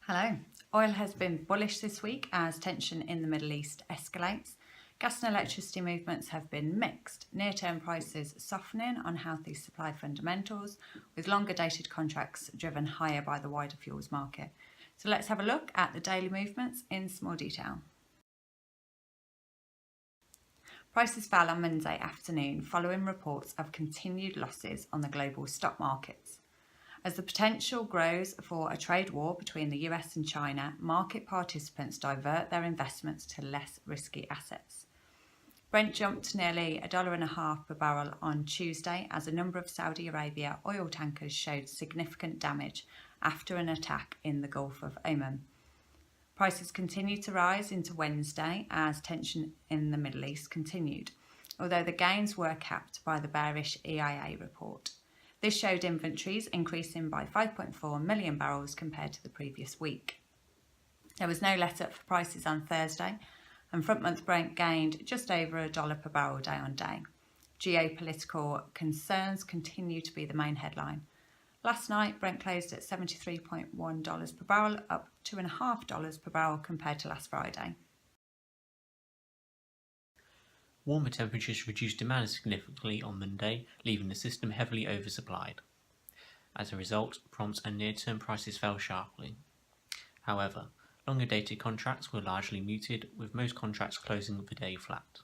Hello. Oil has been bullish this week as tension in the Middle East escalates. Gas and electricity movements have been mixed. Near-term prices softening on healthy supply fundamentals, with longer-dated contracts driven higher by the wider fuels market. So let's have a look at the daily movements in some more detail. Prices fell on Monday afternoon following reports of continued losses on the global stock markets. As the potential grows for a trade war between the US and China, market participants divert their investments to less risky assets. Brent jumped to nearly $1.50 per barrel on Tuesday as a number of Saudi Arabia oil tankers showed significant damage after an attack in the Gulf of Oman. Prices continued to rise into Wednesday as tension in the Middle East continued, although the gains were capped by the bearish EIA report. This showed inventories increasing by 5.4 million barrels compared to the previous week. There was no let-up for prices on Thursday, and front-month Brent gained just over $1 per barrel day on day. Geopolitical concerns continue to be the main headline. Last night, Brent closed at $73.1 per barrel, up $2.50 per barrel compared to last Friday. Warmer temperatures reduced demand significantly on Monday, leaving the system heavily oversupplied. As a result, prompt and near-term prices fell sharply. However, longer-dated contracts were largely muted, with most contracts closing the day flat.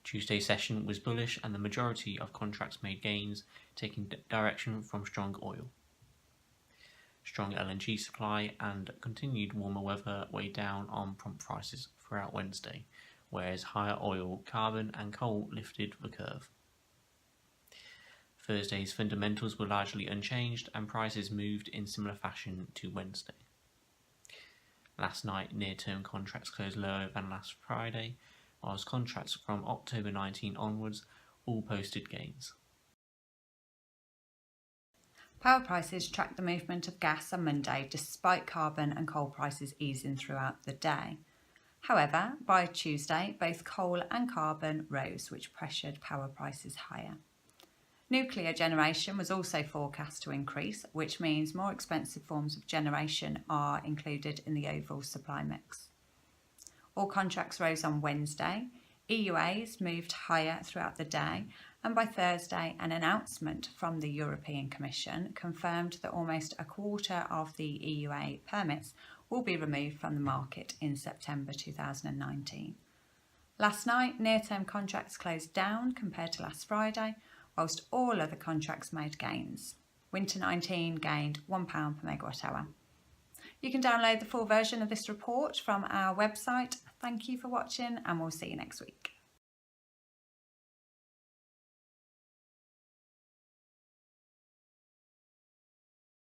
Tuesday's session was bullish and the majority of contracts made gains, taking direction from strong oil. Strong LNG supply and continued warmer weather weighed down on prompt prices throughout Wednesday, whereas higher oil, carbon and coal lifted the curve. Thursday's fundamentals were largely unchanged and prices moved in similar fashion to Wednesday. Last night, near-term contracts closed lower than last Friday, whilst contracts from October 19 onwards all posted gains. Power prices tracked the movement of gas on Monday despite carbon and coal prices easing throughout the day. However, by Tuesday, both coal and carbon rose, which pressured power prices higher. Nuclear generation was also forecast to increase, which means more expensive forms of generation are included in the overall supply mix. All contracts rose on Wednesday. EUAs moved higher throughout the day, and by Thursday, an announcement from the European Commission confirmed that almost a quarter of the EUA permits will be removed from the market in September 2019. Last night, near-term contracts closed down compared to last Friday, whilst all other contracts made gains. Winter 19 gained £1 per megawatt hour. You can download the full version of this report from our website. Thank you for watching, and we'll see you next week.